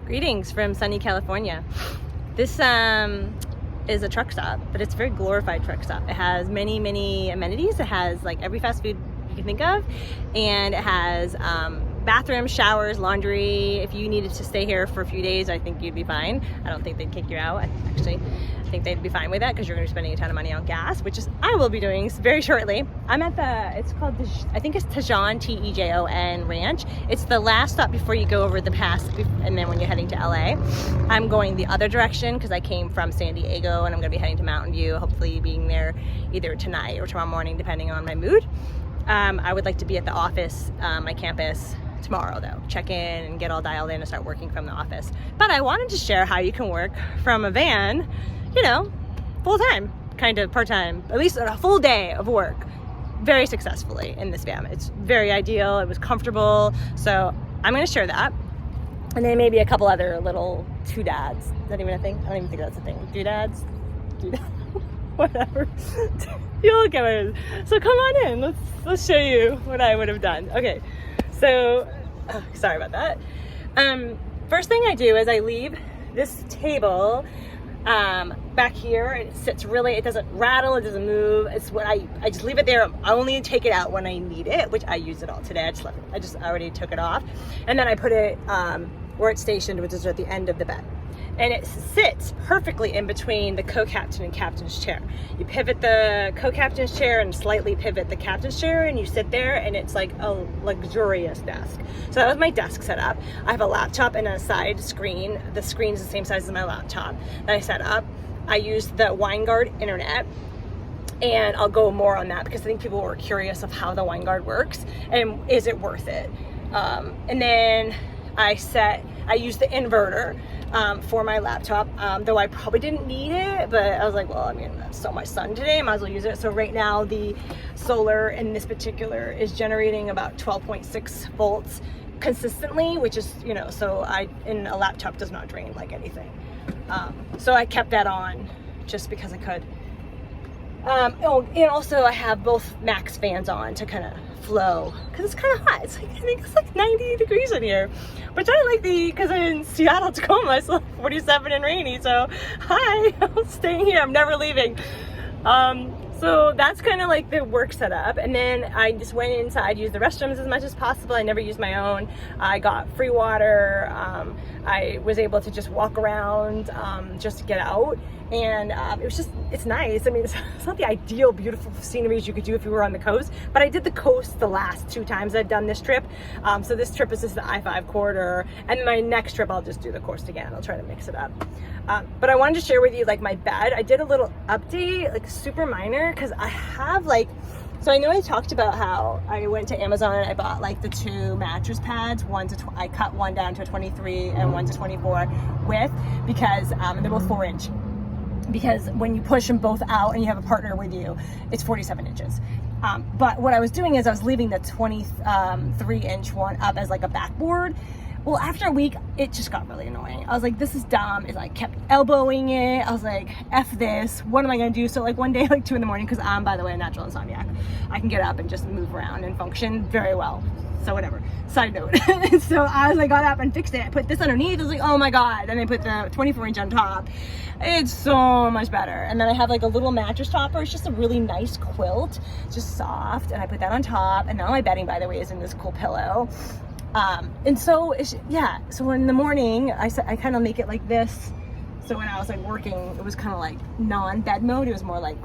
Greetings from sunny California. This is a truck stop, but it's a very glorified truck stop. It has many amenities. It has like every fast food you can think of, and it has bathrooms, showers, laundry. If you needed to stay here for a few days, I think you'd be fine. I don't think they'd kick you out. Actually, I think they'd be fine with that because you're going to be spending a ton of money on gas, which is I will be doing very shortly. I'm at it's called I think it's Tejon, T-E-J-O-N Ranch. It's the last stop before you go over the pass, and then when you're heading to LA. I'm going the other direction because I came from San Diego, and I'm going to be heading to Mountain View, hopefully being there either tonight or tomorrow morning, depending on my mood. I would like to be at the office, my campus, tomorrow though. Check in and get all dialed in and start working from the office. But I wanted to share how you can work from a van, you know, full-time, kind of part-time, at least a full day of work very successfully in this van. It's very ideal. It was comfortable. So I'm going to share that. And then maybe a couple other little doodads. Is that even a thing? I don't even think that's a thing. Doodads? Whatever. You'll get what it is. So come on in. Let's show you what I would have done. Okay. So, sorry about that. First thing I do is I leave this table back here, and it sits really, it doesn't rattle, it doesn't move. It's what I just leave it there. I only take it out when I need it, which I used it all today. I already took it off. And then I put it where it's stationed, which is at the end of the bed. And it sits perfectly in between the co-captain and captain's chair. You pivot the co-captain's chair and slightly pivot the captain's chair, and you sit there, and it's like a luxurious desk. So that was my desk set up. I have a laptop and a side screen. The screen is the same size as my laptop that I set up. I used the Winegard internet, and I'll go more on that because I think people were curious of how the Winegard works and is it worth it. And then I used the inverter for my laptop, though I probably didn't need it, but I was like, well, I mean, I saw my son today, I might as well use it. So right now the solar in this particular is generating about 12.6 volts consistently, which is, you know, so and a laptop does not drain like anything. So I kept that on just because I could. Oh, and also I have both max fans on to kind of flow because it's kind of hot. It's like, I think it's like 90 degrees in here, which I like because I'm in Seattle, Tacoma. It's like 47 and rainy. So hi, I'm staying here. I'm never leaving. So that's kind of like the work setup. And then I just went inside, used the restrooms as much as possible. I never used my own. I got free water. I was able to just walk around just to get out. And it was just, it's nice. I mean, it's not the ideal, beautiful sceneries you could do if you were on the coast, but I did the coast the last 2 times I've done this trip. So this trip is just the I-5 corridor, and my next trip I'll just do the coast again. I'll try to mix it up. But I wanted to share with you like my bed. I did a little update, like super minor, because I have like, so I know I talked about how I went to Amazon and I bought like the 2 mattress pads. I cut one down to a 23 and one to 24 width because they're both 4-inch. Because when you push them both out and you have a partner with you, it's 47 inches. But what I was doing is I was leaving the 23-inch one up as like a backboard. Well, after a week, it just got really annoying. I was like, this is dumb. I kept elbowing it. I was like, F this. What am I going to do? So like one day, like 2 in the morning, because I'm, by the way, a natural insomniac. I can get up and just move around and function very well. So whatever. Side note. So as I got up and fixed it, I put this underneath. I was like, oh my God. And I put the 24-inch on top. It's so much better. And then I have like a little mattress topper. It's just a really nice quilt, just soft. And I put that on top. And now my bedding, by the way, is in this cool pillow. And so, so in the morning, I kind of make it like this. So when I was like working, it was kind of like non-bed mode. It was more like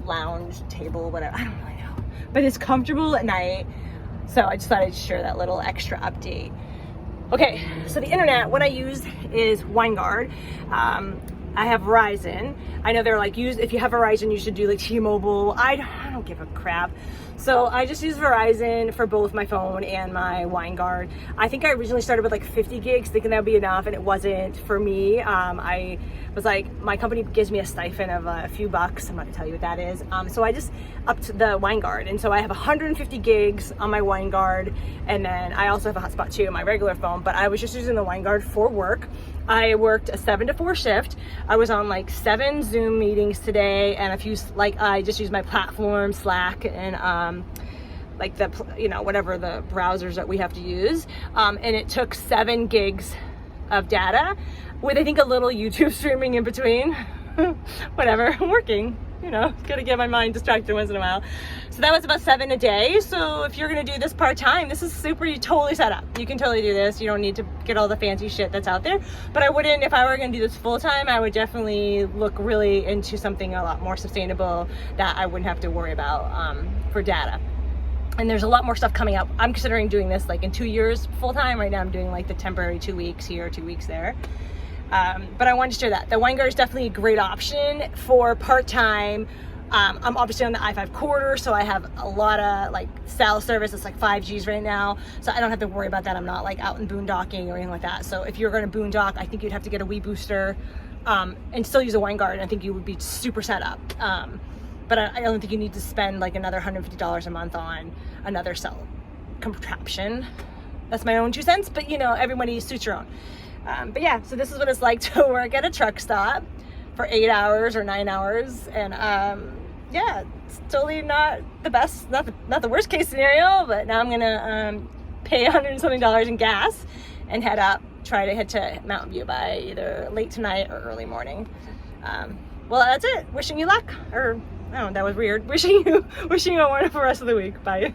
lounge, table, whatever. I don't really know. But it's comfortable at night. So I just thought I'd share that little extra update. Okay, so the internet, what I use is Winegard. I have Verizon. I know they're like, if you have Verizon, you should do like T-Mobile. I don't give a crap. So I just use Verizon for both my phone and my Winegard. I think I originally started with like 50 gigs thinking that would be enough, and it wasn't for me. I was like, my company gives me a stipend of a few bucks. I'm not gonna tell you what that is. So I just upped the Winegard. And so I have 150 gigs on my Winegard. And then I also have a hotspot too on my regular phone, but I was just using the Winegard for work. I worked a 7 to 4 shift. I was on like 7 Zoom meetings today, and a few, like I just used my platform, Slack, and like the, whatever the browsers that we have to use. And it took 7 gigs of data with, I think, a little YouTube streaming in between. Whatever, I'm working, you know, gotta get my mind distracted once in a while. So that was about 7 a day. So if you're gonna do this part-time, this is super, you totally set up. You can totally do this. You don't need to get all the fancy shit that's out there. But I wouldn't, if I were gonna do this full-time, I would definitely look really into something a lot more sustainable that I wouldn't have to worry about for data. And there's a lot more stuff coming up. I'm considering doing this like in 2 years full-time. Right now I'm doing like the temporary 2 weeks here, 2 weeks there. But I wanted to share that. The Winegard is definitely a great option for part-time. I'm obviously on the I-5 corridor, so I have a lot of like cell service. It's like 5Gs right now, so I don't have to worry about that. I'm not like out in boondocking or anything like that. So if you're going to boondock, I think you'd have to get a Wii booster and still use a Winegard. I think you would be super set up. But I don't think you need to spend like another $150 a month on another cell contraption. That's my own 2 cents, but you know, everybody suits your own. But yeah, so this is what it's like to work at a truck stop for 8 hours or 9 hours. And yeah, it's totally not the best, not the worst case scenario, but now I'm gonna pay $100 and something in gas and try to head to Mountain View by either late tonight or early morning. Well, that's it. Wishing you luck, or I don't know, that was weird. Wishing you a wonderful rest of the week. Bye.